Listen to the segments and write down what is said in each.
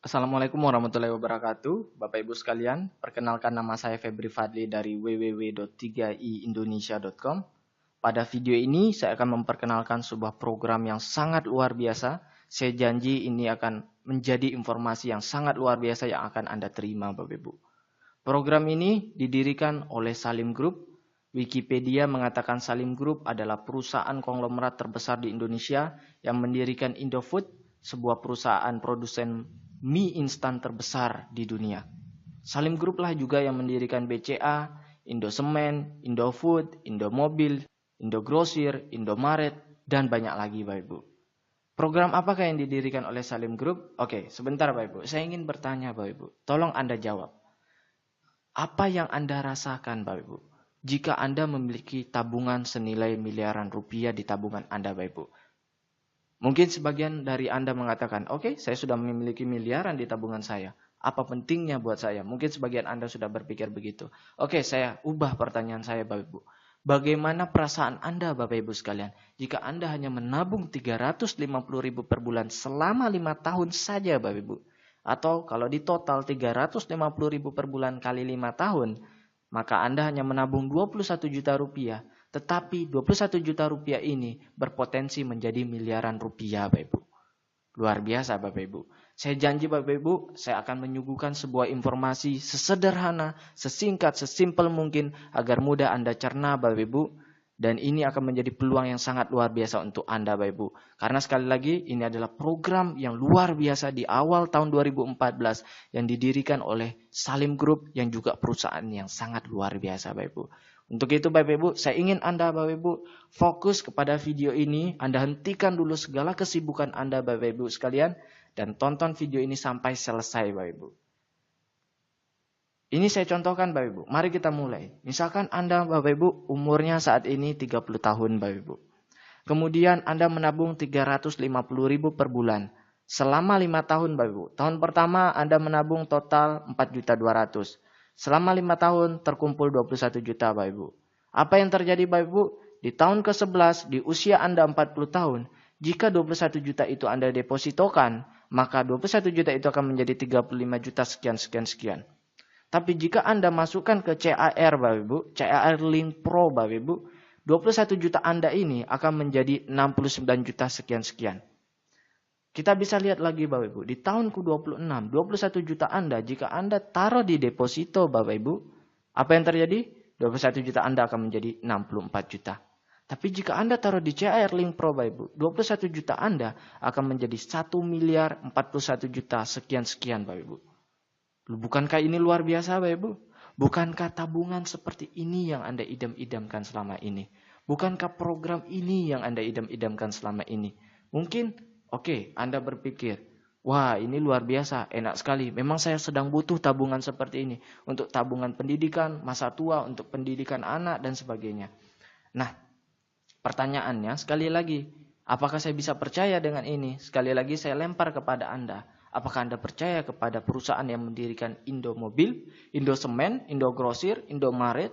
Assalamualaikum warahmatullahi wabarakatuh, Bapak Ibu sekalian. Perkenalkan nama saya Febri Fadli dari www.3iindonesia.com. Pada video ini saya akan memperkenalkan sebuah program yang sangat luar biasa. Saya janji ini akan menjadi informasi yang sangat luar biasa yang akan Anda terima, Bapak Ibu. Program ini didirikan oleh Salim Group. Wikipedia mengatakan Salim Group adalah perusahaan konglomerat terbesar di Indonesia yang mendirikan Indofood, sebuah perusahaan produsen mie instan terbesar di dunia. Salim Group lah juga yang mendirikan BCA, Indosemen, Indofood, Indomobil, Indogrosir, Indomaret, dan banyak lagi Bapak Ibu. Program apakah yang didirikan oleh Salim Group? Oke, sebentar Bapak Ibu. Saya ingin bertanya Bapak Ibu. Tolong Anda jawab. Apa yang Anda rasakan Bapak Ibu? Jika Anda memiliki tabungan senilai miliaran rupiah di tabungan Anda Bapak Ibu. Mungkin sebagian dari Anda mengatakan, oke, saya sudah memiliki miliaran di tabungan saya. Apa pentingnya buat saya? Mungkin sebagian Anda sudah berpikir begitu. Oke, saya ubah pertanyaan saya Bapak Ibu. Bagaimana perasaan Anda Bapak Ibu sekalian? Jika Anda hanya menabung 350.000 per bulan selama 5 tahun saja Bapak Ibu. Atau kalau di total 350.000 per bulan kali 5 tahun, maka Anda hanya menabung 21 juta rupiah. Tetapi 21 juta rupiah ini berpotensi menjadi miliaran rupiah Bapak Ibu. Luar biasa Bapak Ibu. Saya janji Bapak Ibu, saya akan menyuguhkan sebuah informasi sesederhana, sesingkat, sesimpel mungkin agar mudah Anda cerna Bapak Ibu. Dan ini akan menjadi peluang yang sangat luar biasa untuk Anda Bapak Ibu. Karena sekali lagi ini adalah program yang luar biasa di awal tahun 2014 yang didirikan oleh Salim Group yang juga perusahaan yang sangat luar biasa Bapak Ibu. Untuk itu Bapak Ibu, saya ingin Anda Bapak Ibu fokus kepada video ini. Anda hentikan dulu segala kesibukan Anda Bapak Ibu sekalian dan tonton video ini sampai selesai Bapak Ibu. Ini saya contohkan Bapak Ibu. Mari kita mulai. Misalkan Anda Bapak Ibu umurnya saat ini 30 tahun Bapak Ibu. Kemudian Anda menabung 350.000 per bulan. Selama 5 tahun Bapak Ibu. Tahun pertama Anda menabung total 4.200.000. Selama 5 tahun terkumpul 21 juta Bapak Ibu. Apa yang terjadi Bapak Ibu? Di tahun ke-11 di usia Anda 40 tahun. Jika 21 juta itu Anda depositokan. Maka 21 juta itu akan menjadi 35 juta sekian. Tapi jika Anda masukkan ke CAR Bapak Ibu, CAR Link Pro Bapak Ibu, 21 juta Anda ini akan menjadi 69 juta sekian. Kita bisa lihat lagi Bapak Ibu, di tahun ke-26, 21 juta Anda, jika Anda taruh di deposito Bapak Ibu, apa yang terjadi? 21 juta Anda akan menjadi 64 juta. Tapi jika Anda taruh di CAR Link Pro Bapak Ibu, 21 juta Anda akan menjadi 1.041 juta sekian Bapak Ibu. Bukankah ini luar biasa Bapak Ibu? Bukankah tabungan seperti ini yang Anda idam-idamkan selama ini? Bukankah program ini yang Anda idam-idamkan selama ini? Mungkin, oke, Anda berpikir, wah ini luar biasa, enak sekali. Memang saya sedang butuh tabungan seperti ini. Untuk tabungan pendidikan, masa tua, untuk pendidikan anak, dan sebagainya. Nah, pertanyaannya sekali lagi, apakah saya bisa percaya dengan ini? Sekali lagi saya lempar kepada Anda. Apakah Anda percaya kepada perusahaan yang mendirikan Indomobil, Indosemen, Indogrosir, Indomaret,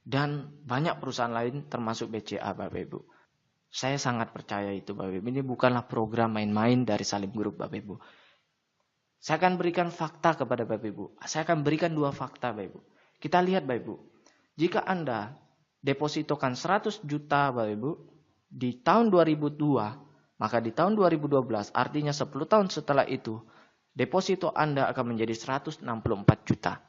dan banyak perusahaan lain termasuk BCA Bapak Ibu? Saya sangat percaya itu Bapak Ibu. Ini bukanlah program main-main dari Salim Group Bapak Ibu. Saya akan berikan fakta kepada Bapak Ibu. Saya akan berikan 2 fakta Bapak Ibu. Kita lihat Bapak Ibu. Jika Anda depositokan 100 juta Bapak Ibu di tahun 2002, maka di tahun 2012 artinya 10 tahun setelah itu deposito Anda akan menjadi 164 juta.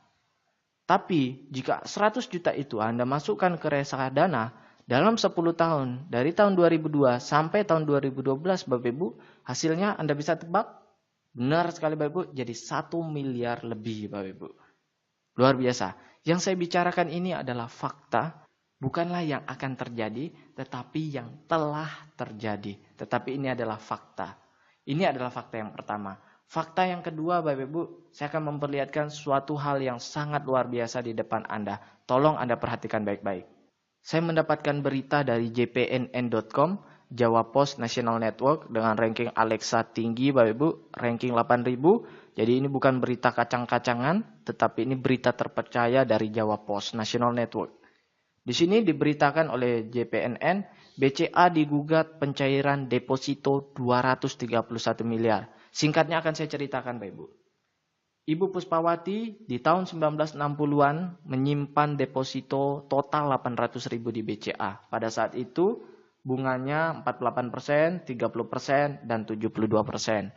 Tapi jika 100 juta itu Anda masukkan ke reksadana dalam 10 tahun, dari tahun 2002 sampai tahun 2012 Bapak Ibu, hasilnya Anda bisa tebak? Benar sekali Bapak Ibu, jadi 1 miliar lebih Bapak Ibu. Luar biasa. Yang saya bicarakan ini adalah fakta, bukanlah yang akan terjadi, tetapi yang telah terjadi. Tetapi ini adalah fakta. Ini adalah fakta yang pertama. Fakta yang kedua Bapak Ibu, saya akan memperlihatkan suatu hal yang sangat luar biasa di depan Anda. Tolong Anda perhatikan baik-baik. Saya mendapatkan berita dari jpnn.com, Jawa Post National Network dengan ranking Alexa tinggi Bapak Ibu, ranking 8.000. Jadi ini bukan berita kacang-kacangan, tetapi ini berita terpercaya dari Jawa Post National Network. Di sini diberitakan oleh JPNN, BCA digugat pencairan deposito 231 miliar. Singkatnya akan saya ceritakan Bapak Ibu. Ibu Puspawati di tahun 1960-an menyimpan deposito total 800.000 di BCA. Pada saat itu bunganya 48%, 30%, dan 72%.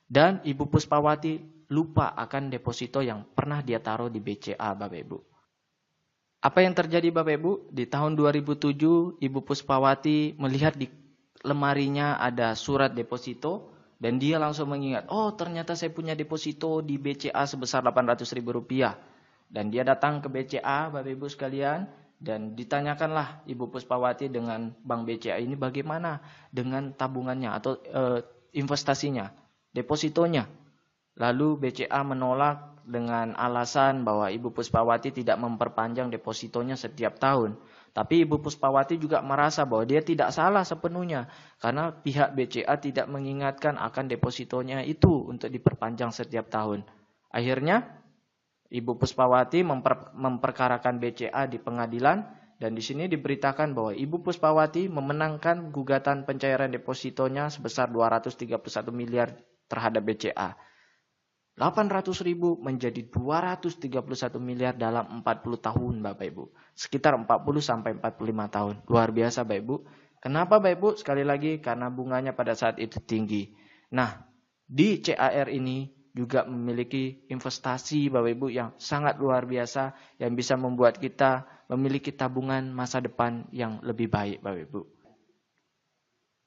Dan Ibu Puspawati lupa akan deposito yang pernah dia taruh di BCA, Bapak Ibu. Apa yang terjadi Bapak Ibu? Di tahun 2007 Ibu Puspawati melihat di lemarinya ada surat deposito. Dan dia langsung mengingat, oh ternyata saya punya deposito di BCA sebesar Rp800.000. Dan dia datang ke BCA, Bapak Ibu sekalian, dan ditanyakanlah Ibu Puspawati dengan Bank BCA ini bagaimana dengan tabungannya atau investasinya, depositonya. Lalu BCA menolak dengan alasan bahwa Ibu Puspawati tidak memperpanjang depositonya setiap tahun. Tapi Ibu Puspawati juga merasa bahwa dia tidak salah sepenuhnya. Karena pihak BCA tidak mengingatkan akan depositonya itu untuk diperpanjang setiap tahun. Akhirnya Ibu Puspawati memperkarakan BCA di pengadilan. Dan di sini diberitakan bahwa Ibu Puspawati memenangkan gugatan pencairan depositonya sebesar 231 miliar terhadap BCA. 800.000 menjadi 231 miliar dalam 40 tahun Bapak Ibu. Sekitar 40 sampai 45 tahun. Luar biasa Bapak Ibu. Kenapa Bapak Ibu? Sekali lagi karena bunganya pada saat itu tinggi. Nah, di CAR ini juga memiliki investasi Bapak Ibu yang sangat luar biasa. Yang bisa membuat kita memiliki tabungan masa depan yang lebih baik Bapak Ibu.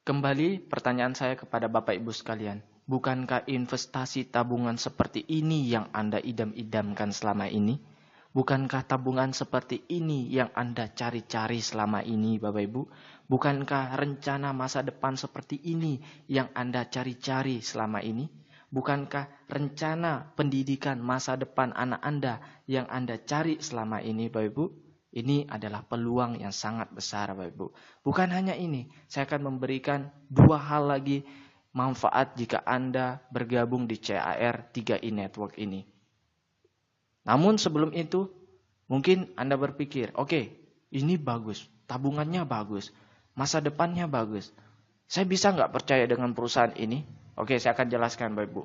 Kembali pertanyaan saya kepada Bapak Ibu sekalian. Bukankah investasi tabungan seperti ini yang Anda idam-idamkan selama ini? Bukankah tabungan seperti ini yang Anda cari-cari selama ini, Bapak Ibu? Bukankah rencana masa depan seperti ini yang Anda cari-cari selama ini? Bukankah rencana pendidikan masa depan anak Anda yang Anda cari selama ini, Bapak Ibu? Ini adalah peluang yang sangat besar, Bapak Ibu. Bukan hanya ini, saya akan memberikan 2 hal lagi manfaat jika Anda bergabung di CAR 3i Network ini. Namun sebelum itu, mungkin Anda berpikir, oke, ini bagus, tabungannya bagus, masa depannya bagus. Saya bisa nggak percaya dengan perusahaan ini? Oke, saya akan jelaskan Bapak Ibu.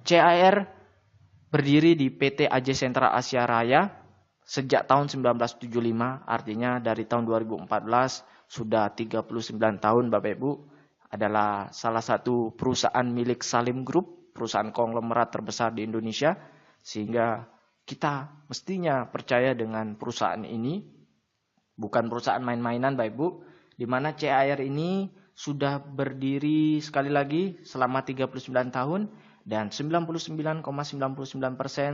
CAR berdiri di PT AJ Sentra Asia Raya sejak tahun 1975, artinya dari tahun 2014 sudah 39 tahun Bapak Ibu. Adalah salah satu perusahaan milik Salim Group, perusahaan konglomerat terbesar di Indonesia. Sehingga kita mestinya percaya dengan perusahaan ini. Bukan perusahaan main-mainan Bapak Ibu. Di mana CAR ini sudah berdiri sekali lagi selama 39 tahun. Dan 99,99%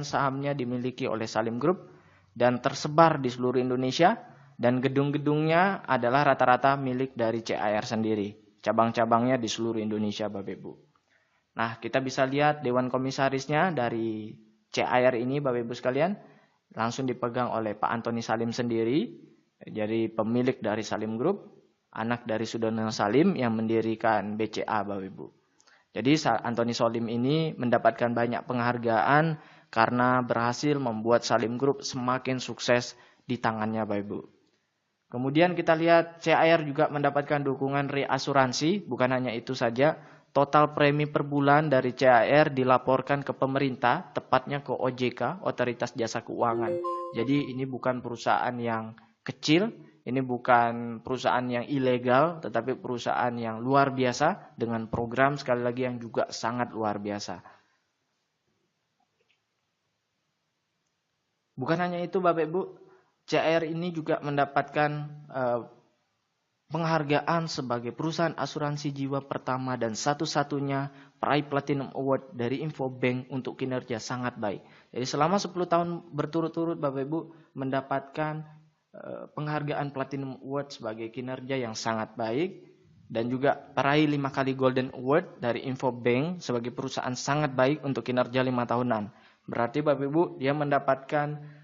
sahamnya dimiliki oleh Salim Group. Dan tersebar di seluruh Indonesia. Dan gedung-gedungnya adalah rata-rata milik dari CAR sendiri. Cabang-cabangnya di seluruh Indonesia Bapak Ibu. Nah, kita bisa lihat Dewan Komisarisnya dari CAR ini Bapak Ibu sekalian. Langsung dipegang oleh Pak Antoni Salim sendiri. Jadi pemilik dari Salim Group. Anak dari Sudono Salim yang mendirikan BCA Bapak Ibu. Jadi Antoni Salim ini mendapatkan banyak penghargaan karena berhasil membuat Salim Group semakin sukses di tangannya Bapak Ibu. Kemudian kita lihat CAR juga mendapatkan dukungan reasuransi. Bukan hanya itu saja, total premi per bulan dari CAR dilaporkan ke pemerintah, tepatnya ke OJK, Otoritas Jasa Keuangan. Jadi ini bukan perusahaan yang kecil, ini bukan perusahaan yang ilegal, tetapi perusahaan yang luar biasa dengan program sekali lagi yang juga sangat luar biasa. Bukan hanya itu Bapak Ibu, CAR ini juga mendapatkan penghargaan sebagai perusahaan asuransi jiwa pertama dan satu-satunya peraih Platinum Award dari Infobank untuk kinerja sangat baik. Jadi selama 10 tahun berturut-turut Bapak Ibu mendapatkan penghargaan Platinum Award sebagai kinerja yang sangat baik. Dan juga peraih 5 kali Golden Award dari Infobank sebagai perusahaan sangat baik untuk kinerja 5 tahunan. Berarti Bapak Ibu dia mendapatkan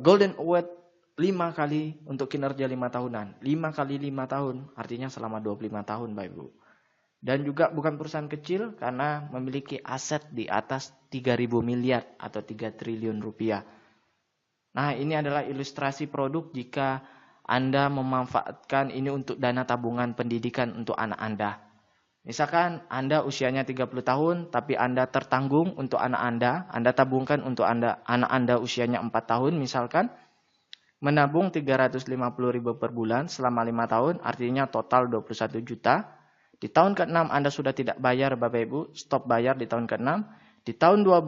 Golden Award 5 kali untuk kinerja 5 tahunan. 5 kali 5 tahun artinya selama 25 tahun Bapak Ibu. Dan juga bukan perusahaan kecil karena memiliki aset di atas 3.000 miliar atau 3 triliun rupiah. Nah ini adalah ilustrasi produk jika Anda memanfaatkan ini untuk dana tabungan pendidikan untuk anak Anda. Misalkan Anda usianya 30 tahun, tapi Anda tertanggung untuk anak Anda tabungkan untuk anak Anda usianya 4 tahun misalkan, menabung 350.000 per bulan selama 5 tahun, artinya total 21 juta. Di tahun ke-6 Anda sudah tidak bayar Bapak Ibu, stop bayar di tahun ke-6. Di tahun 12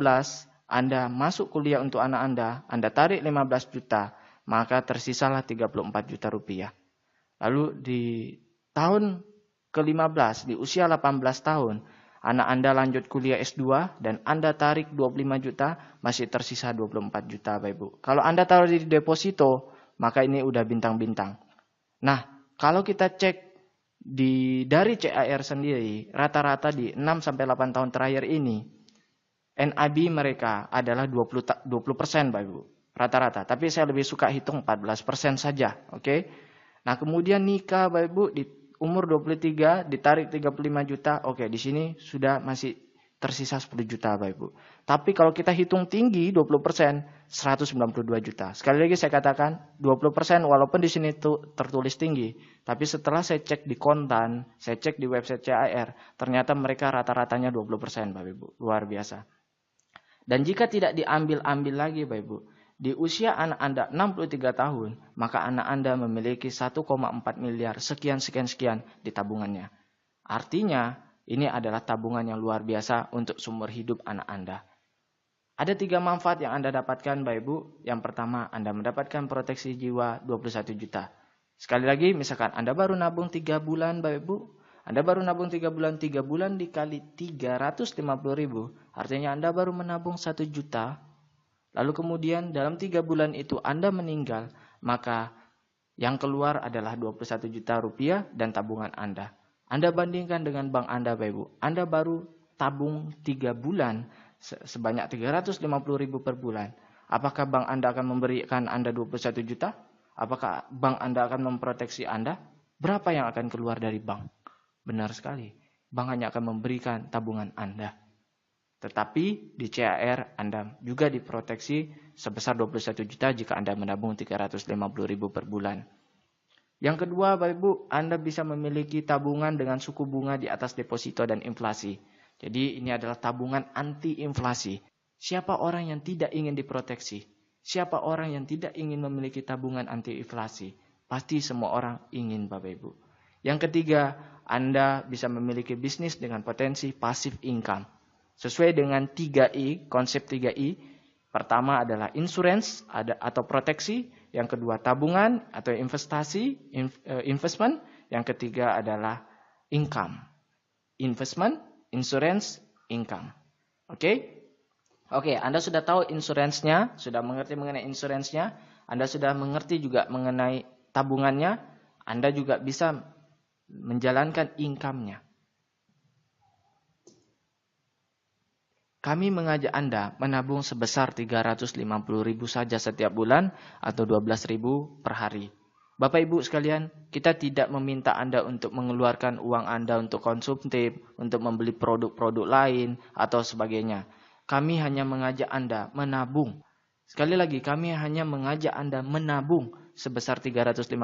Anda masuk kuliah untuk anak Anda tarik 15 juta, maka tersisalah 34 juta rupiah. Lalu di tahun ke-15, di usia 18 tahun, anak Anda lanjut kuliah S2 dan Anda tarik 25 juta, masih tersisa 24 juta Bapak Ibu. Kalau Anda taruh di deposito, maka ini udah bintang-bintang. Nah, kalau kita cek dari CAR sendiri, rata-rata di 6-8 tahun terakhir ini, NAB mereka adalah 20% Bapak Ibu. Rata-rata. Tapi saya lebih suka hitung 14% saja. Oke? Nah, kemudian nikah Bapak Ibu di umur 23 ditarik 35 juta. Oke, di sini sudah masih tersisa 10 juta Bapak Ibu. Tapi kalau kita hitung tinggi 20%, 192 juta. Sekali lagi saya katakan 20% walaupun di sini tertulis tinggi. Tapi setelah saya cek di kontan, saya cek di website CAR, ternyata mereka rata-ratanya 20% Bapak Ibu. Luar biasa. Dan jika tidak diambil-ambil lagi Bapak Ibu, di usia anak Anda 63 tahun, maka anak Anda memiliki 1,4 miliar sekian di tabungannya. Artinya, ini adalah tabungan yang luar biasa untuk seumur hidup anak Anda. Ada 3 manfaat yang Anda dapatkan Bapak Ibu. Yang pertama, Anda mendapatkan proteksi jiwa 21 juta. Sekali lagi, misalkan Anda baru nabung 3 bulan Bapak Ibu. Anda baru nabung 3 bulan dikali 350.000. Artinya Anda baru menabung 1 juta. Lalu kemudian dalam 3 bulan itu Anda meninggal, maka yang keluar adalah 21 juta rupiah dan tabungan Anda. Anda bandingkan dengan bank Anda Bapak Ibu. Anda baru tabung 3 bulan sebanyak 350.000 per bulan. Apakah bank Anda akan memberikan Anda 21 juta? Apakah bank Anda akan memproteksi Anda? Berapa yang akan keluar dari bank? Benar sekali. Bank hanya akan memberikan tabungan Anda. Tetapi di CAR Anda juga diproteksi sebesar 21 juta jika Anda menabung 350.000 per bulan. Yang kedua, Bapak Ibu, Anda bisa memiliki tabungan dengan suku bunga di atas deposito dan inflasi. Jadi ini adalah tabungan anti inflasi. Siapa orang yang tidak ingin diproteksi? Siapa orang yang tidak ingin memiliki tabungan anti inflasi? Pasti semua orang ingin Bapak Ibu. Yang ketiga, Anda bisa memiliki bisnis dengan potensi passive income. Sesuai dengan 3I, konsep 3I. Pertama adalah insurance atau proteksi. Yang kedua tabungan atau investasi, investment. Yang ketiga adalah income. Investment, insurance, income. Oke? Oke, Anda sudah tahu insurance-nya, sudah mengerti mengenai insurance-nya. Anda sudah mengerti juga mengenai tabungannya. Anda juga bisa menjalankan income-nya. Kami mengajak Anda menabung sebesar 350.000 saja setiap bulan atau 12.000 per hari. Bapak Ibu sekalian, kita tidak meminta Anda untuk mengeluarkan uang Anda untuk konsumtif, untuk membeli produk-produk lain atau sebagainya. Kami hanya mengajak Anda menabung. Sekali lagi, kami hanya mengajak Anda menabung sebesar 350.000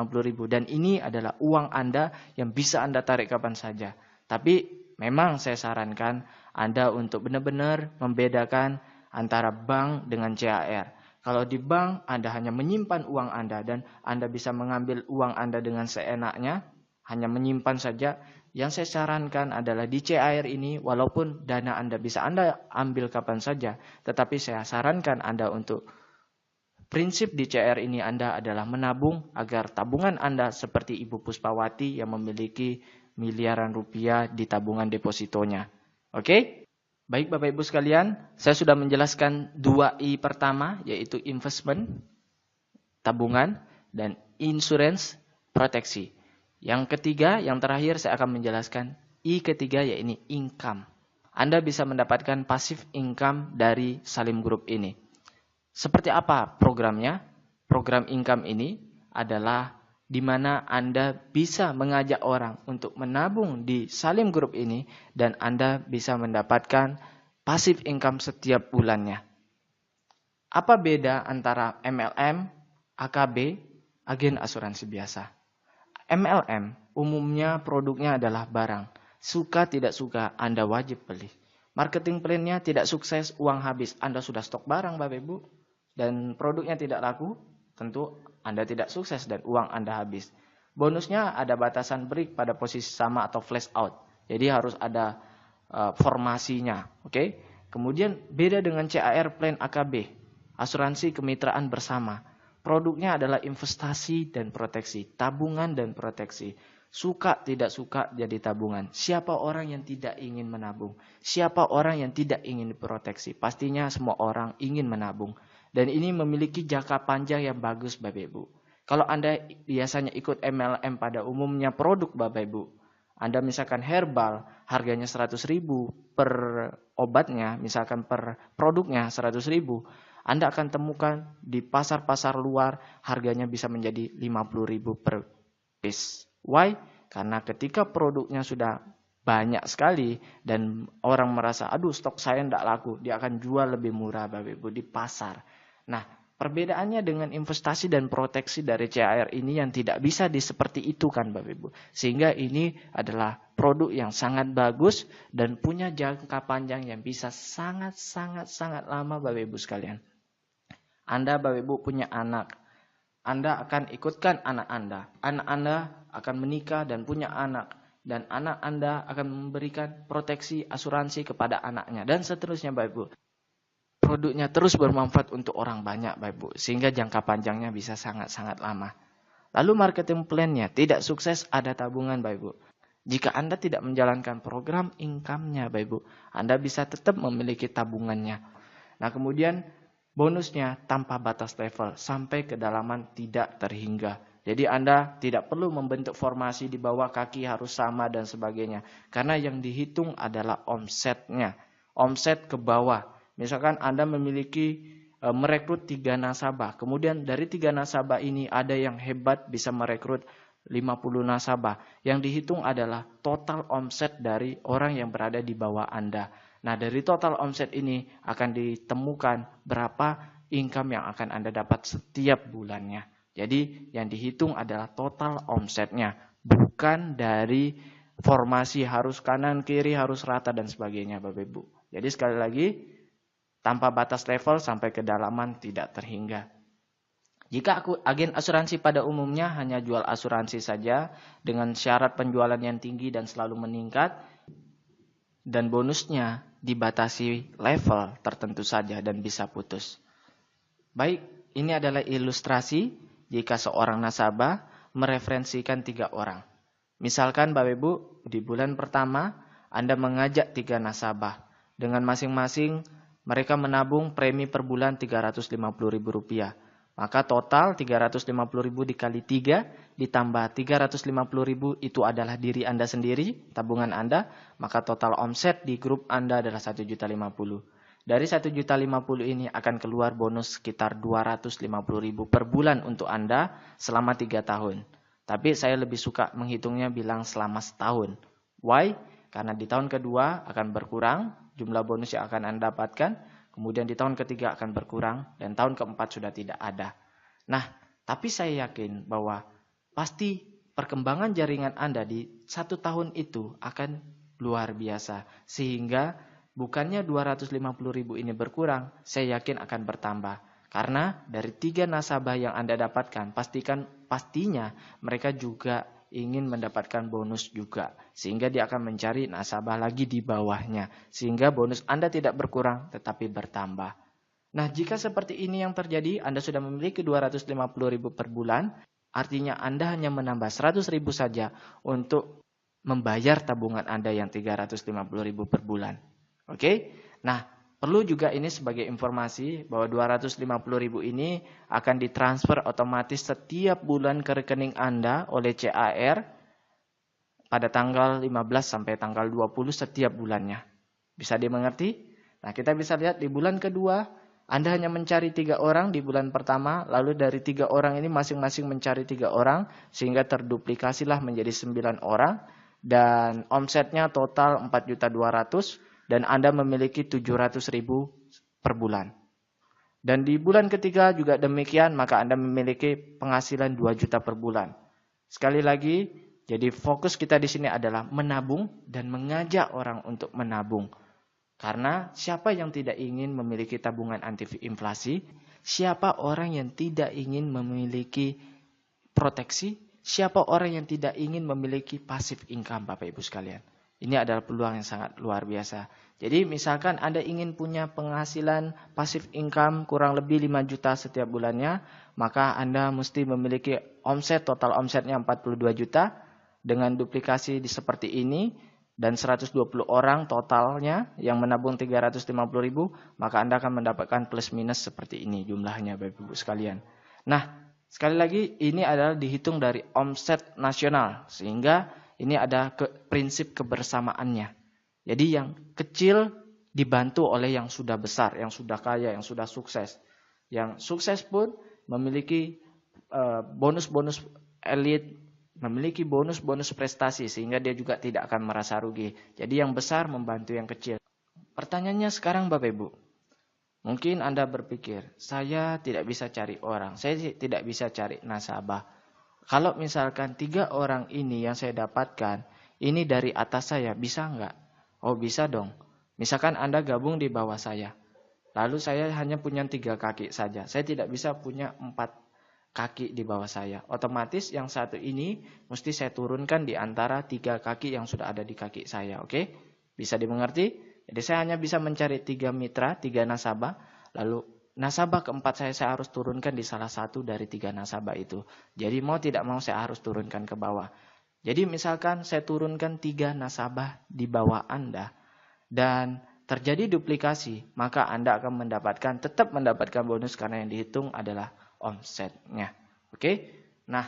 dan ini adalah uang Anda yang bisa Anda tarik kapan saja. Tapi memang saya sarankan Anda untuk benar-benar membedakan antara bank dengan CAR. Kalau di bank Anda hanya menyimpan uang Anda dan Anda bisa mengambil uang Anda dengan seenaknya, hanya menyimpan saja. Yang saya sarankan adalah di CAR ini walaupun dana Anda bisa Anda ambil kapan saja, tetapi saya sarankan Anda untuk prinsip di CAR ini Anda adalah menabung agar tabungan Anda seperti Ibu Puspawati yang memiliki miliaran rupiah di tabungan depositonya. Oke? Baik Bapak Ibu sekalian, saya sudah menjelaskan 2I pertama yaitu investment, tabungan, dan insurance, proteksi. Yang ketiga, yang terakhir saya akan menjelaskan I ketiga yaitu income. Anda bisa mendapatkan passive income dari Salim Group ini. Seperti apa programnya? Program income ini adalah di mana Anda bisa mengajak orang untuk menabung di Salim Group ini dan Anda bisa mendapatkan passive income setiap bulannya. Apa beda antara MLM, AKB, agen asuransi biasa? MLM umumnya produknya adalah barang. Suka tidak suka, Anda wajib beli. Marketing plan-nya tidak sukses, uang habis. Anda sudah stok barang Bapak Ibu, dan produknya tidak laku, tentu Anda tidak sukses dan uang Anda habis. Bonusnya ada batasan break pada posisi sama atau flash out. Jadi harus ada formasinya. Oke? Kemudian beda dengan CAR plan AKB, asuransi kemitraan bersama. Produknya adalah investasi dan proteksi, tabungan dan proteksi. Suka tidak suka jadi tabungan. Siapa orang yang tidak ingin menabung? Siapa orang yang tidak ingin diproteksi? Pastinya semua orang ingin menabung. Dan ini memiliki jangka panjang yang bagus Bapak Ibu. Kalau Anda biasanya ikut MLM pada umumnya produk Bapak Ibu, Anda misalkan herbal, harganya 100.000 per obatnya, misalkan per produknya 100.000, Anda akan temukan di pasar-pasar luar harganya bisa menjadi 50.000 per piece. Why? Karena ketika produknya sudah banyak sekali dan orang merasa, aduh stok saya tidak laku, dia akan jual lebih murah Bapak Ibu di pasar. Nah, perbedaannya dengan investasi dan proteksi dari CAR ini yang tidak bisa seperti itu kan Bapak Ibu. Sehingga ini adalah produk yang sangat bagus dan punya jangka panjang yang bisa sangat lama Bapak Ibu sekalian. Anda Bapak Ibu punya anak, Anda akan ikutkan anak Anda akan menikah dan punya anak, dan anak Anda akan memberikan proteksi asuransi kepada anaknya, dan seterusnya Bapak Ibu. Produknya terus bermanfaat untuk orang banyak Bapak Ibu, sehingga jangka panjangnya bisa sangat lama. Lalu marketing plan-nya tidak sukses, ada tabungan Bapak Ibu. Jika Anda tidak menjalankan program income-nya Bapak Ibu, Anda bisa tetap memiliki tabungannya. Nah kemudian bonusnya tanpa batas level, sampai kedalaman tidak terhingga. Jadi Anda tidak perlu membentuk formasi di bawah kaki harus sama dan sebagainya. Karena yang dihitung adalah omsetnya. Omset ke bawah. Misalkan Anda memiliki merekrut 3 nasabah. Kemudian dari 3 nasabah ini ada yang hebat bisa merekrut 50 nasabah. Yang dihitung adalah total omset dari orang yang berada di bawah Anda. Nah dari total omset ini akan ditemukan berapa income yang akan Anda dapat setiap bulannya. Jadi yang dihitung adalah total omsetnya, bukan dari formasi harus kanan kiri harus rata dan sebagainya Bapak Ibu. Jadi sekali lagi tanpa batas level sampai kedalaman tidak terhingga. Jika agen asuransi pada umumnya hanya jual asuransi saja dengan syarat penjualan yang tinggi dan selalu meningkat, dan bonusnya dibatasi level tertentu saja dan bisa putus. Baik, ini adalah ilustrasi jika seorang nasabah mereferensikan 3 orang. Misalkan Bapak Ibu, di bulan pertama Anda mengajak 3 nasabah. Dengan masing-masing mereka menabung premi per bulan Rp350.000. Maka total 350.000 dikali 3 ditambah 350.000 itu adalah diri Anda sendiri, tabungan Anda. Maka total omset di grup Anda adalah 1.050.000. Dari 1.050.000 ini akan keluar bonus sekitar 250.000 per bulan untuk Anda selama 3 tahun. Tapi saya lebih suka menghitungnya bilang selama setahun. Why? Karena di tahun kedua akan berkurang jumlah bonus yang akan Anda dapatkan. Kemudian di tahun ketiga akan berkurang dan tahun keempat sudah tidak ada. Nah, tapi saya yakin bahwa pasti perkembangan jaringan Anda di 1 tahun itu akan luar biasa. Sehingga bukannya 250.000 ini berkurang, saya yakin akan bertambah. Karena dari 3 nasabah yang Anda dapatkan, pastinya mereka juga ingin mendapatkan bonus juga. Sehingga dia akan mencari nasabah lagi di bawahnya. Sehingga bonus Anda tidak berkurang tetapi bertambah. Nah jika seperti ini yang terjadi, Anda sudah memiliki 250.000 per bulan. Artinya Anda hanya menambah 100.000 saja untuk membayar tabungan Anda yang 350.000 per bulan. Oke? Nah perlu juga ini sebagai informasi bahwa 250.000 ini akan ditransfer otomatis setiap bulan ke rekening Anda oleh CAR pada tanggal 15 sampai tanggal 20 setiap bulannya. Bisa dimengerti? Nah kita bisa lihat di bulan kedua Anda hanya mencari 3 orang di bulan pertama, lalu dari 3 orang ini masing-masing mencari 3 orang sehingga terduplikasilah menjadi 9 orang dan omsetnya total 4.200.000. Dan Anda memiliki 700.000 per bulan. Dan di bulan ketiga juga demikian, maka Anda memiliki penghasilan 2 juta per bulan. Sekali lagi, Jadi fokus kita di sini adalah menabung dan mengajak orang untuk menabung. Karena siapa yang tidak ingin memiliki tabungan anti inflasi? Siapa orang yang tidak ingin memiliki proteksi? Siapa orang yang tidak ingin memiliki passive income, Bapak Ibu sekalian? Ini adalah peluang yang sangat luar biasa. Jadi misalkan Anda ingin punya penghasilan passive income kurang lebih 5 juta setiap bulannya, maka Anda mesti memiliki total omsetnya 42 juta dengan duplikasi seperti ini dan 120 orang totalnya yang menabung 350 ribu, maka Anda akan mendapatkan plus minus seperti ini jumlahnya Bapak Ibu sekalian. Nah, sekali lagi ini adalah dihitung dari omset nasional sehingga ini ada prinsip kebersamaannya. Jadi yang kecil dibantu oleh yang sudah besar, yang sudah kaya, yang sudah sukses. Yang sukses pun memiliki bonus-bonus elit, memiliki bonus-bonus prestasi sehingga dia juga tidak akan merasa rugi. Jadi yang besar membantu yang kecil. Pertanyaannya sekarang Bapak Ibu. Mungkin Anda berpikir, saya tidak bisa cari orang, saya tidak bisa cari nasabah. Kalau misalkan 3 orang ini yang saya dapatkan, ini dari atas saya, bisa nggak? Oh bisa dong. Misalkan Anda gabung di bawah saya. Lalu saya hanya punya 3 kaki saja. Saya tidak bisa punya 4 kaki di bawah saya. Otomatis yang satu ini mesti saya turunkan di antara 3 kaki yang sudah ada di kaki saya. Oke? Bisa dimengerti? Jadi saya hanya bisa mencari 3 mitra, 3 nasabah. Lalu nasabah keempat saya harus turunkan di salah satu dari 3 nasabah itu. Jadi mau tidak mau saya harus turunkan ke bawah. Jadi misalkan saya turunkan 3 nasabah di bawah Anda dan terjadi duplikasi, maka Anda akan tetap mendapatkan bonus karena yang dihitung adalah omsetnya. Oke? Nah,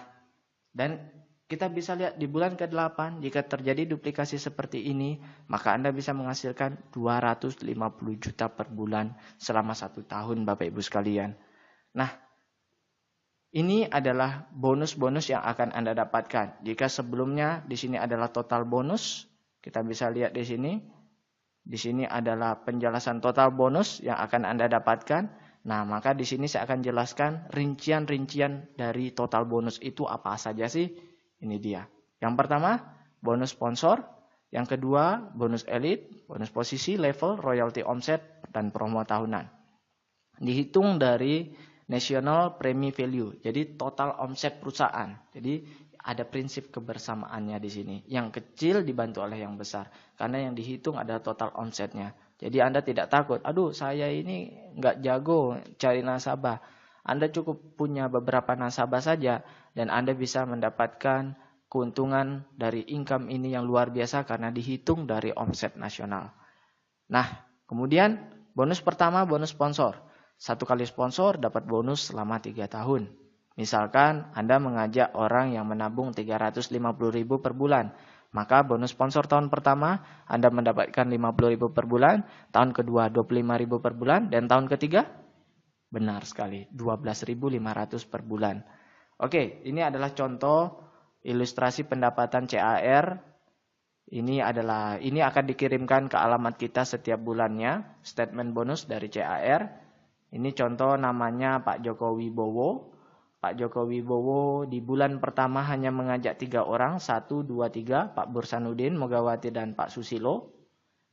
dan kita bisa lihat di bulan ke-8 jika terjadi duplikasi seperti ini, maka Anda bisa menghasilkan 250 juta per bulan selama 1 tahun Bapak Ibu sekalian. Nah, ini adalah bonus-bonus yang akan Anda dapatkan. Jika sebelumnya di sini adalah total bonus, kita bisa lihat di sini. Di sini adalah penjelasan total bonus yang akan Anda dapatkan. Nah, maka di sini saya akan jelaskan rincian-rincian dari total bonus itu apa saja sih. Ini dia. Yang pertama, bonus sponsor. Yang kedua, bonus elit, bonus posisi, level, royalty omset, dan promo tahunan. Dihitung dari national premi value. Jadi total omset perusahaan. Jadi ada prinsip kebersamaannya di sini. Yang kecil dibantu oleh yang besar. Karena yang dihitung adalah total omsetnya. Jadi Anda tidak takut, aduh saya ini nggak jago cari nasabah. Anda cukup punya beberapa nasabah saja dan Anda bisa mendapatkan keuntungan dari income ini yang luar biasa karena dihitung dari omset nasional. Nah, kemudian bonus pertama bonus sponsor. 1 kali sponsor dapat bonus selama 3 tahun. Misalkan Anda mengajak orang yang menabung 350 ribu per bulan. Maka bonus sponsor tahun pertama Anda mendapatkan 50 ribu per bulan. Tahun kedua 25 ribu per bulan. Dan tahun ketiga benar sekali, 12.500 per bulan. Oke, ini adalah contoh ilustrasi pendapatan CAR. Ini akan dikirimkan ke alamat kita setiap bulannya, statement bonus dari CAR. Ini contoh namanya Pak Joko Wibowo. Pak Joko Wibowo di bulan pertama hanya mengajak 3 orang, 1, 2, 3, Pak Bursanuddin, Mogawati, dan Pak Susilo.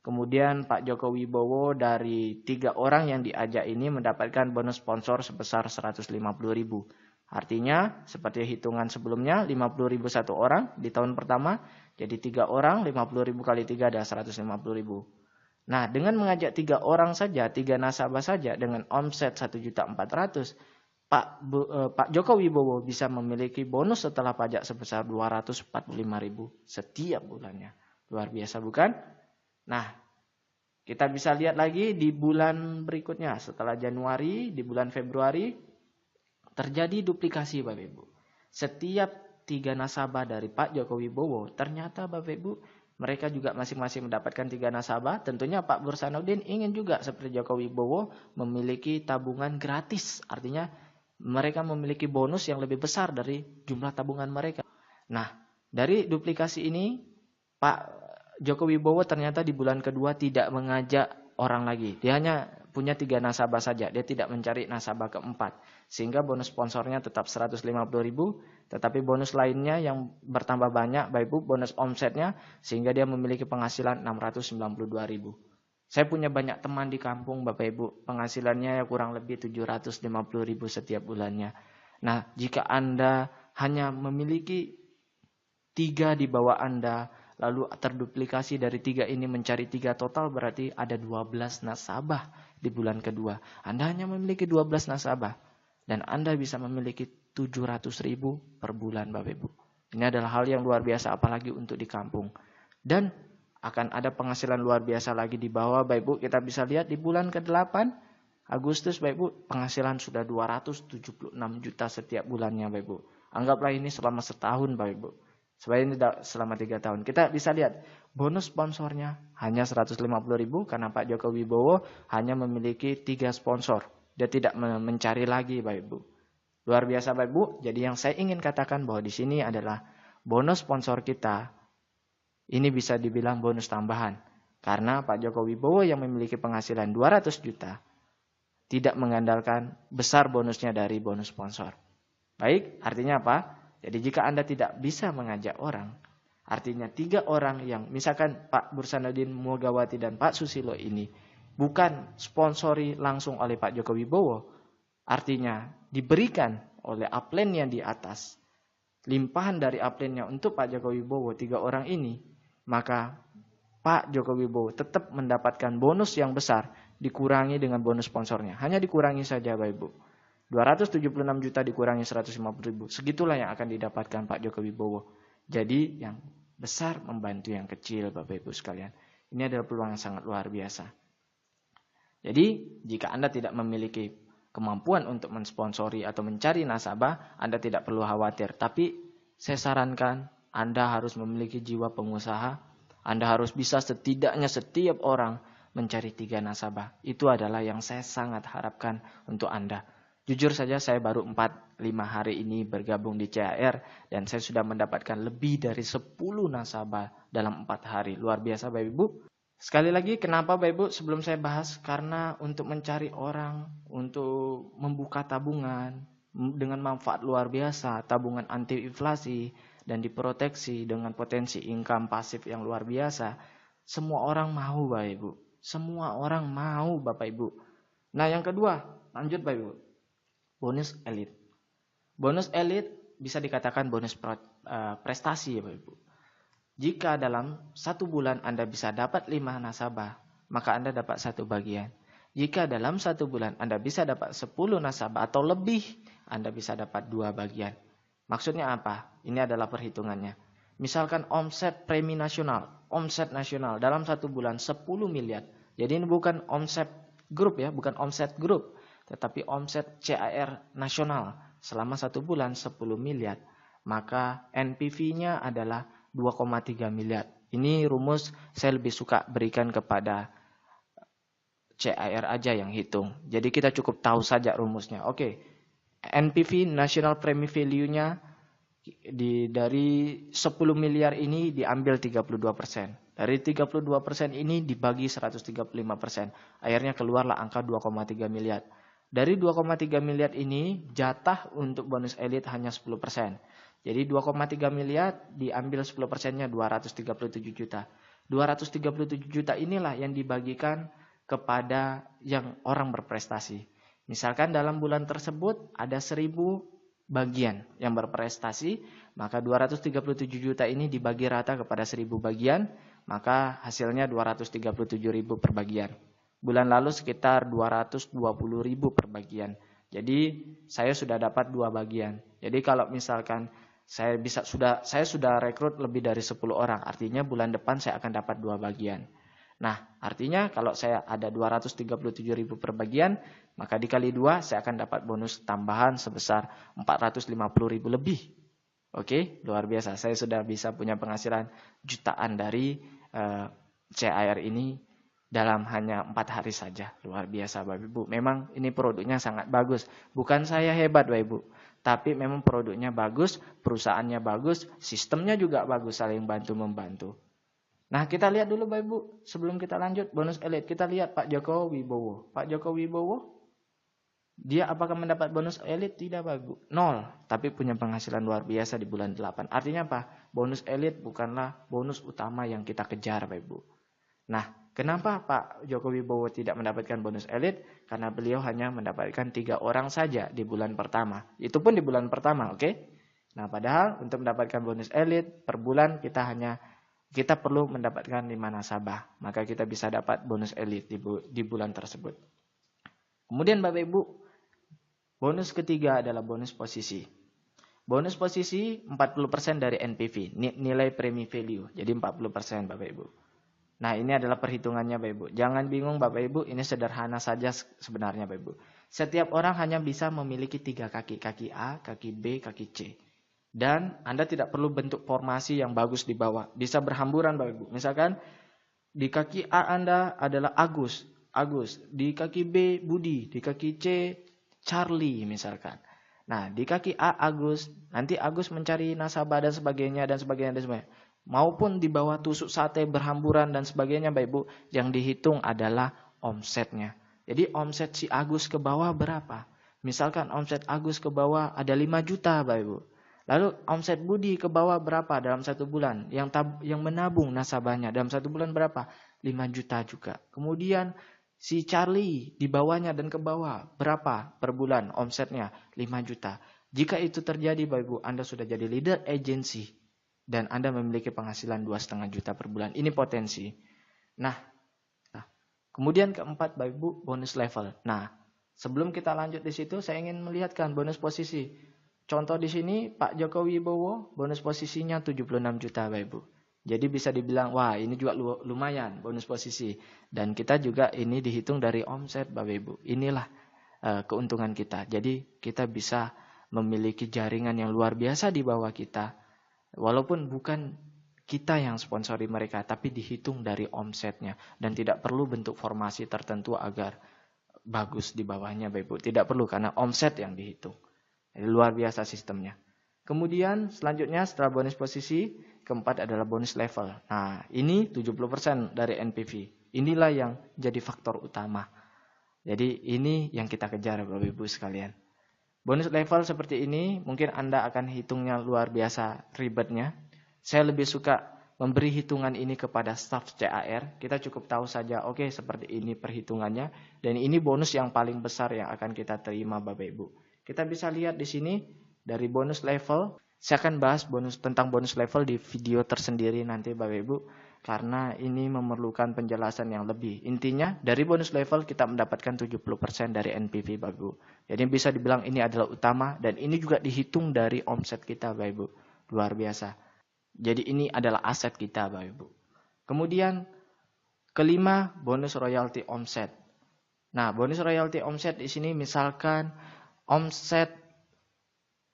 Kemudian Pak Joko Wibowo dari 3 orang yang diajak ini mendapatkan bonus sponsor sebesar 150 ribu. Artinya seperti hitungan sebelumnya 50 ribu 1 orang di tahun pertama. Jadi 3 orang 50 ribu kali 3 adalah 150 ribu. Nah dengan mengajak 3 orang saja, 3 nasabah saja dengan omset 1.400.000. Pak Joko Wibowo bisa memiliki bonus setelah pajak sebesar 245 ribu setiap bulannya. Luar biasa bukan? Nah, kita bisa lihat lagi di bulan berikutnya. Setelah Januari, di bulan Februari, terjadi duplikasi Bapak Ibu. Setiap 3 nasabah dari Pak Joko Wibowo, ternyata Bapak Ibu, mereka juga masing-masing mendapatkan 3 nasabah. Tentunya Pak Bursanuddin ingin juga seperti Joko Wibowo memiliki tabungan gratis. Artinya mereka memiliki bonus yang lebih besar dari jumlah tabungan mereka. Nah, dari duplikasi ini, Pak Joko Wibowo ternyata di bulan kedua tidak mengajak orang lagi. Dia hanya punya 3 nasabah saja, dia tidak mencari nasabah keempat. Sehingga bonus sponsornya tetap 150.000, tetapi bonus lainnya yang bertambah banyak, Bapak Ibu, bonus omsetnya, sehingga dia memiliki penghasilan 692.000. Saya punya banyak teman di kampung, Bapak Ibu, penghasilannya ya kurang lebih 750.000 setiap bulannya. Nah, jika Anda hanya memiliki 3 di bawah Anda, lalu terduplikasi dari 3 ini mencari 3 total, berarti ada 12 nasabah di bulan kedua. Anda hanya memiliki 12 nasabah. Dan Anda bisa memiliki 700.000 per bulan, Bapak Ibu. Ini adalah hal yang luar biasa, apalagi untuk di kampung. Dan akan ada penghasilan luar biasa lagi di bawah, Bapak Ibu. Kita bisa lihat di bulan ke-8, Agustus, Bapak Ibu, penghasilan sudah 276 juta setiap bulannya, Bapak Ibu. Anggaplah ini selama setahun, Bapak Ibu. Sebenarnya ini selama 3 tahun. Kita bisa lihat, bonus sponsornya hanya 150.000 karena Pak Joko Wibowo hanya memiliki 3 sponsor. Dia tidak mencari lagi, Bapak Ibu. Luar biasa, Bapak Ibu. Jadi yang saya ingin katakan bahwa di sini adalah bonus sponsor kita, ini bisa dibilang bonus tambahan. Karena Pak Joko Wibowo yang memiliki penghasilan 200 juta, tidak mengandalkan besar bonusnya dari bonus sponsor. Baik, artinya apa? Jadi jika Anda tidak bisa mengajak orang, artinya 3 orang yang misalkan Pak Bursanuddin Mulyawati dan Pak Susilo ini bukan sponsori langsung oleh Pak Joko Wibowo, artinya diberikan oleh upline yang di atas, limpahan dari upline-nya untuk Pak Joko Wibowo, 3 orang ini, maka Pak Joko Wibowo tetap mendapatkan bonus yang besar, dikurangi dengan bonus sponsornya. Hanya dikurangi saja, Bapak Ibu. 276 juta dikurangi 150.000. Segitulah yang akan didapatkan Pak Joko Wibowo. Jadi yang besar membantu yang kecil, Bapak Ibu sekalian. Ini adalah peluang yang sangat luar biasa. Jadi jika Anda tidak memiliki kemampuan untuk mensponsori atau mencari nasabah, Anda tidak perlu khawatir. Tapi saya sarankan Anda harus memiliki jiwa pengusaha. Anda harus bisa setidaknya setiap orang mencari 3 nasabah. Itu adalah yang saya sangat harapkan untuk Anda. Jujur saja saya baru 4-5 hari ini bergabung di CAR dan saya sudah mendapatkan lebih dari 10 nasabah dalam 4 hari. Luar biasa, Bapak Ibu. Sekali lagi, kenapa Bapak Ibu sebelum saya bahas? Karena untuk mencari orang, untuk membuka tabungan dengan manfaat luar biasa, tabungan anti inflasi dan diproteksi dengan potensi income pasif yang luar biasa, semua orang mau, Bapak Ibu. Semua orang mau, Bapak Ibu. Nah, yang kedua, lanjut Bapak Ibu. Bonus elit. Bonus elit bisa dikatakan bonus prestasi ya Bapak Ibu. Jika dalam 1 bulan Anda bisa dapat 5 nasabah, maka Anda dapat 1 bagian. Jika dalam 1 bulan Anda bisa dapat 10 nasabah atau lebih, Anda bisa dapat 2 bagian. Maksudnya apa? Ini adalah perhitungannya. Misalkan omset premi nasional, omset nasional dalam 1 bulan 10 miliar. Jadi ini bukan omset grup ya, bukan omset grup. Tetapi omset CAR nasional selama 1 bulan 10 miliar. Maka NPV-nya adalah 2,3 miliar. Ini rumus saya lebih suka berikan kepada CAR aja yang hitung. Jadi kita cukup tahu saja rumusnya. Oke, NPV National Premi Value-nya dari 10 miliar ini diambil 32%. Dari 32% ini dibagi 135%. Akhirnya keluarlah angka 2,3 miliar. Dari 2,3 miliar ini jatah untuk bonus elit hanya 10%. Jadi 2,3 miliar diambil 10%-nya 237 juta. 237 juta inilah yang dibagikan kepada yang orang berprestasi. Misalkan dalam bulan tersebut ada 1.000 bagian yang berprestasi, maka 237 juta ini dibagi rata kepada 1.000 bagian, maka hasilnya 237.000 per bagian. Bulan lalu sekitar 220.000 per bagian. Jadi saya sudah dapat 2 bagian. Jadi kalau misalkan saya sudah rekrut lebih dari 10 orang, artinya bulan depan saya akan dapat 2 bagian. Nah, artinya kalau saya ada 237.000 per bagian, maka dikali 2 saya akan dapat bonus tambahan sebesar 450.000 lebih. Oke, luar biasa. Saya sudah bisa punya penghasilan jutaan dari CAR ini dalam hanya 4 hari saja. Luar biasa Bapak Ibu. Memang ini produknya sangat bagus. Bukan saya hebat Bapak Ibu. Tapi memang produknya bagus, perusahaannya bagus, sistemnya juga bagus, saling bantu-membantu. Nah, kita lihat dulu Bapak Ibu, sebelum kita lanjut bonus elit, kita lihat Pak Joko Wibowo. Pak Joko Wibowo, dia apakah mendapat bonus elit? Tidak Bapak Ibu, 0. Tapi punya penghasilan luar biasa di bulan 8. Artinya apa? Bonus elit bukanlah bonus utama yang kita kejar Bapak Ibu. Nah, kenapa Pak Joko Wibowo tidak mendapatkan bonus elit? Karena beliau hanya mendapatkan 3 orang saja di bulan pertama. Itu pun di bulan pertama, oke? Nah, padahal untuk mendapatkan bonus elit per bulan kita perlu mendapatkan 5 nasabah. Maka kita bisa dapat bonus elit di bulan tersebut. Kemudian Bapak Ibu, bonus ketiga adalah bonus posisi. Bonus posisi 40% dari NPV, nilai premi value. Jadi 40% Bapak Ibu. Nah, ini adalah perhitungannya Bapak Ibu. Jangan bingung Bapak Ibu, ini sederhana saja sebenarnya Bapak Ibu. Setiap orang hanya bisa memiliki 3 kaki. Kaki A, kaki B, kaki C. Dan Anda tidak perlu bentuk formasi yang bagus di bawah. Bisa berhamburan Bapak Ibu. Misalkan di kaki A Anda adalah Agus. Di kaki B Budi. Di kaki C Charlie misalkan. Nah, di kaki A Agus. Nanti Agus mencari nasabah dan sebagainya. Maupun di bawah tusuk sate berhamburan dan sebagainya Bapak Ibu, yang dihitung adalah omsetnya. Jadi omset si Agus ke bawah berapa? Misalkan omset Agus ke bawah ada 5 juta Bapak Ibu. Lalu omset Budi ke bawah berapa dalam 1 bulan? Yang menabung nasabahnya dalam 1 bulan berapa? 5 juta juga. Kemudian si Charlie di bawahnya dan ke bawah berapa per bulan omsetnya? 5 juta. Jika itu terjadi Bapak Ibu, Anda sudah jadi leader agency. Dan Anda memiliki penghasilan 2,5 juta per bulan. Ini potensi. Nah, kemudian keempat Bapak Ibu, bonus level. Nah, sebelum kita lanjut di situ, saya ingin melihatkan bonus posisi. Contoh di sini, Pak Joko Wibowo, bonus posisinya 76 juta Bapak Ibu. Jadi bisa dibilang, wah ini juga lumayan bonus posisi. Dan kita juga ini dihitung dari omset Bapak Ibu. Inilah keuntungan kita. Jadi kita bisa memiliki jaringan yang luar biasa di bawah kita. Walaupun bukan kita yang sponsori mereka, tapi dihitung dari omsetnya. Dan tidak perlu bentuk formasi tertentu agar bagus di bawahnya Bapak Ibu. Tidak perlu karena omset yang dihitung. Jadi, luar biasa sistemnya. Kemudian selanjutnya setelah bonus posisi, keempat adalah bonus level. Nah, ini 70% dari NPV. Inilah yang jadi faktor utama. Jadi ini yang kita kejar Bapak Ibu sekalian. Bonus level seperti ini mungkin Anda akan hitungnya luar biasa ribetnya. Saya lebih suka memberi hitungan ini kepada staf CAR. Kita cukup tahu saja, oke, seperti ini perhitungannya. Dan ini bonus yang paling besar yang akan kita terima Bapak Ibu. Kita bisa lihat di sini dari bonus level. Saya akan bahas tentang bonus level di video tersendiri nanti Bapak Ibu. Karena ini memerlukan penjelasan yang lebih. Intinya dari bonus level kita mendapatkan 70% dari NPV Bapak Ibu. Jadi bisa dibilang ini adalah utama dan ini juga dihitung dari omset kita Bapak Ibu. Luar biasa. Jadi ini adalah aset kita Bapak Ibu. Kemudian kelima bonus royalti omset. Nah, bonus royalti omset di sini misalkan omset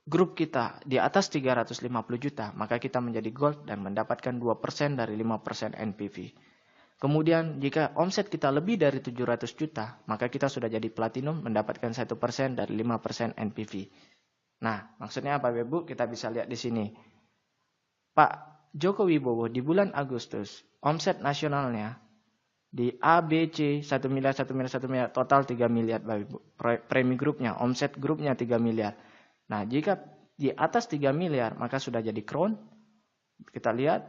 grup kita di atas 350 juta, maka kita menjadi gold dan mendapatkan 2% dari 5% NPV. Kemudian jika omset kita lebih dari 700 juta, maka kita sudah jadi platinum mendapatkan 1% dari 5% NPV. Nah, maksudnya apa Bapak Ibu? Kita bisa lihat di sini. Pak Joko Wibowo di bulan Agustus, omset nasionalnya di A, B, C, 1 miliar, total 3 miliar Bapak Ibu. Premi grupnya, omset grupnya 3 miliar. Nah, jika di atas 3 miliar, maka sudah jadi crown. Kita lihat,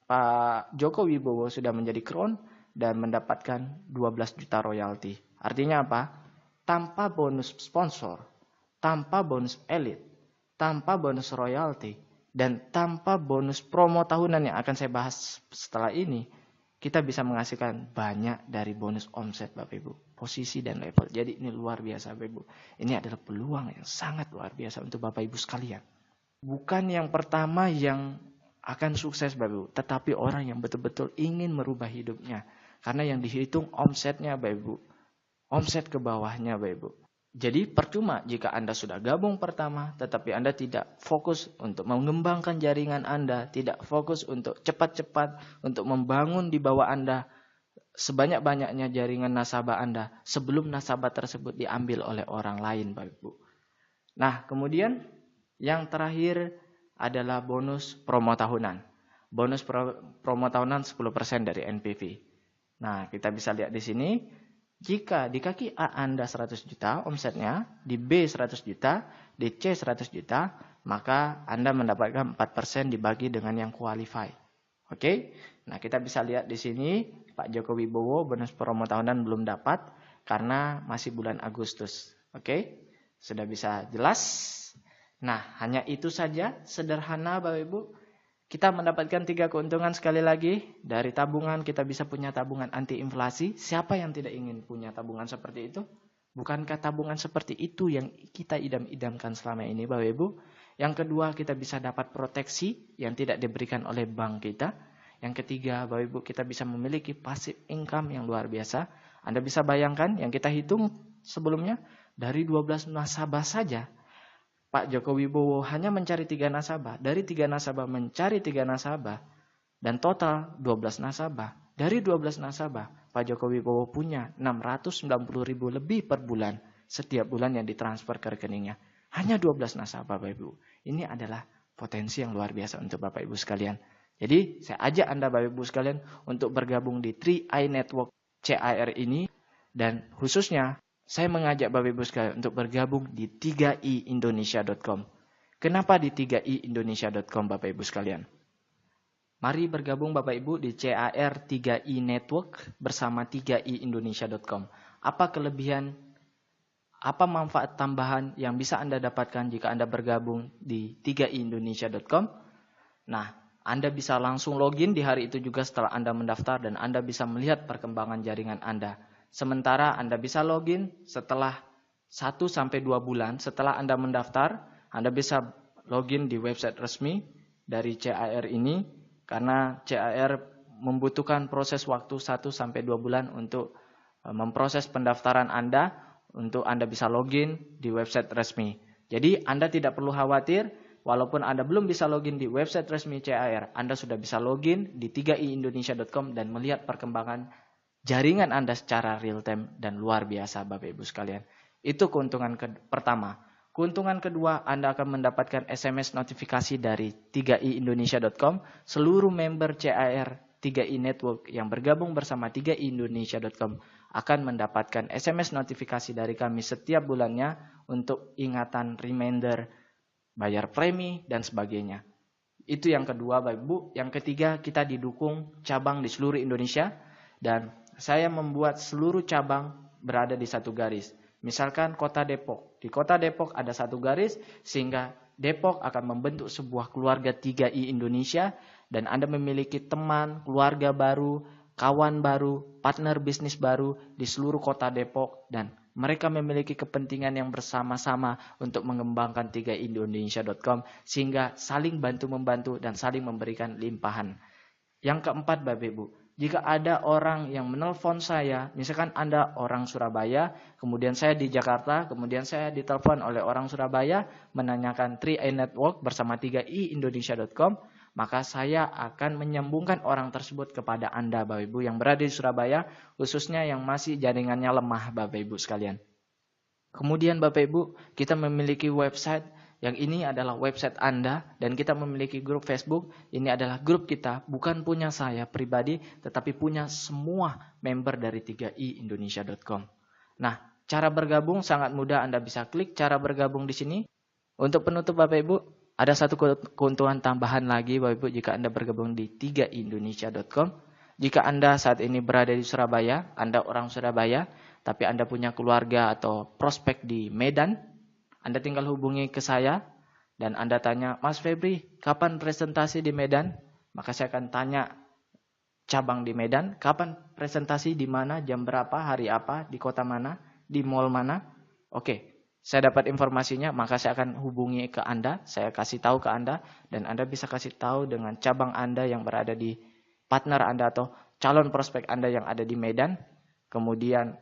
Pak Joko Wibowo sudah menjadi crown dan mendapatkan 12 juta royalti. Artinya apa? Tanpa bonus sponsor, tanpa bonus elit, tanpa bonus royalti, dan tanpa bonus promo tahunan yang akan saya bahas setelah ini, kita bisa menghasilkan banyak dari bonus omset Bapak Ibu. Posisi dan level. Jadi ini luar biasa Bapak Ibu. Ini adalah peluang yang sangat luar biasa untuk Bapak Ibu sekalian. Bukan yang pertama yang akan sukses Bapak Ibu. Tetapi orang yang betul-betul ingin merubah hidupnya. Karena yang dihitung omsetnya Bapak Ibu. Omset ke bawahnya Bapak Ibu. Jadi percuma jika Anda sudah gabung pertama. Tetapi Anda tidak fokus untuk mengembangkan jaringan Anda. Tidak fokus untuk cepat-cepat. Untuk membangun di bawah Anda sebanyak-banyaknya jaringan nasabah Anda sebelum nasabah tersebut diambil oleh orang lain Bapak Ibu. Nah, kemudian yang terakhir adalah bonus promo tahunan. bonus promo tahunan 10% dari NPV. Nah, kita bisa lihat di sini, jika di kaki A Anda 100 juta omsetnya, di B 100 juta, di C 100 juta, maka Anda mendapatkan 4% dibagi dengan yang qualify. Oke? Nah, kita bisa lihat di sini, Pak Joko Wibowo bonus promo tahunan belum dapat karena masih bulan Agustus. Oke? Sudah bisa jelas? Nah, hanya itu saja, sederhana Bapak Ibu. Kita mendapatkan 3 keuntungan sekali lagi. Dari tabungan kita bisa punya tabungan anti inflasi. Siapa yang tidak ingin punya tabungan seperti itu? Bukankah tabungan seperti itu yang kita idam-idamkan selama ini Bapak Ibu? Yang kedua, kita bisa dapat proteksi yang tidak diberikan oleh bank kita. Yang ketiga, Bapak Ibu, kita bisa memiliki passive income yang luar biasa. Anda bisa bayangkan yang kita hitung sebelumnya, dari 12 nasabah saja, Pak Joko Wibowo hanya mencari 3 nasabah. Dari 3 nasabah mencari 3 nasabah. Dan total 12 nasabah. Dari 12 nasabah, Pak Joko Wibowo punya 690.000 lebih per bulan. Setiap bulan yang ditransfer ke rekeningnya. Hanya 12 nasabah Bapak Ibu. Ini adalah potensi yang luar biasa untuk Bapak Ibu sekalian. Jadi saya ajak Anda Bapak Ibu sekalian untuk bergabung di 3i Network CAR ini. Dan khususnya saya mengajak Bapak Ibu sekalian untuk bergabung di 3iindonesia.com. Kenapa di 3iindonesia.com Bapak Ibu sekalian? Mari bergabung Bapak Ibu di CAR 3i Network bersama 3iindonesia.com. Apa kelebihan, apa manfaat tambahan yang bisa Anda dapatkan jika Anda bergabung di 3iindonesia.com? Nah, Anda bisa langsung login di hari itu juga setelah Anda mendaftar dan Anda bisa melihat perkembangan jaringan Anda. Sementara Anda bisa login setelah 1-2 bulan setelah Anda mendaftar, Anda bisa login di website resmi dari CAR ini karena CAR membutuhkan proses waktu 1-2 bulan untuk memproses pendaftaran Anda untuk Anda bisa login di website resmi. Jadi Anda tidak perlu khawatir, walaupun Anda belum bisa login di website resmi CAR, Anda sudah bisa login di 3iindonesia.com dan melihat perkembangan jaringan Anda secara real time dan luar biasa Bapak Ibu sekalian. Itu keuntungan pertama. Keuntungan kedua, Anda akan mendapatkan SMS notifikasi dari 3iindonesia.com. Seluruh member CAR 3i Network yang bergabung bersama 3iindonesia.com akan mendapatkan SMS notifikasi dari kami setiap bulannya untuk ingatan, reminder, bayar premi, dan sebagainya. Itu yang kedua Bapak Ibu. Yang ketiga, kita didukung cabang di seluruh Indonesia dan saya membuat seluruh cabang berada di satu garis. Misalkan kota Depok. Di kota Depok ada satu garis sehingga Depok akan membentuk sebuah keluarga 3i Indonesia dan Anda memiliki teman, keluarga baru, kawan baru, partner bisnis baru di seluruh kota Depok dan mereka memiliki kepentingan yang bersama-sama untuk mengembangkan 3iindonesia.com sehingga saling bantu-membantu dan saling memberikan limpahan. Yang keempat Bapak Ibu, jika ada orang yang menelpon saya, misalkan Anda orang Surabaya, kemudian saya di Jakarta, kemudian saya ditelepon oleh orang Surabaya menanyakan 3i Network bersama 3iindonesia.com, maka saya akan menyambungkan orang tersebut kepada Anda Bapak Ibu yang berada di Surabaya, khususnya yang masih jaringannya lemah Bapak Ibu sekalian. Kemudian Bapak Ibu, kita memiliki website. Yang ini adalah website Anda dan kita memiliki grup Facebook. Ini adalah grup kita, bukan punya saya pribadi, tetapi punya semua member dari 3iindonesia.com. Nah, cara bergabung sangat mudah. Anda bisa klik cara bergabung di sini. Untuk penutup Bapak Ibu, ada satu keuntungan tambahan lagi Bapak Ibu jika Anda bergabung di 3iindonesia.com. Jika Anda saat ini berada di Surabaya, Anda orang Surabaya, tapi Anda punya keluarga atau prospek di Medan, Anda tinggal hubungi ke saya dan Anda tanya, Mas Febri, kapan presentasi di Medan? Maka saya akan tanya cabang di Medan, kapan presentasi di mana, jam berapa, hari apa, di kota mana, di mall mana. Oke, saya dapat informasinya, maka saya akan hubungi ke Anda, saya kasih tahu ke Anda, dan Anda bisa kasih tahu dengan cabang Anda yang berada di partner Anda atau calon prospek Anda yang ada di Medan. Kemudian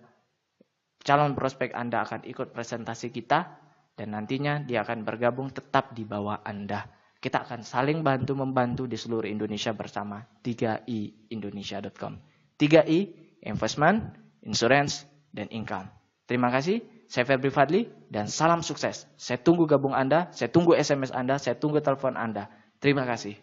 calon prospek Anda akan ikut presentasi kita. Dan nantinya dia akan bergabung tetap di bawah Anda. Kita akan saling bantu-membantu di seluruh Indonesia bersama 3iindonesia.com. 3i, investment, insurance, dan income. Terima kasih, saya Febri Fadli, dan salam sukses. Saya tunggu gabung Anda, saya tunggu SMS Anda, saya tunggu telepon Anda. Terima kasih.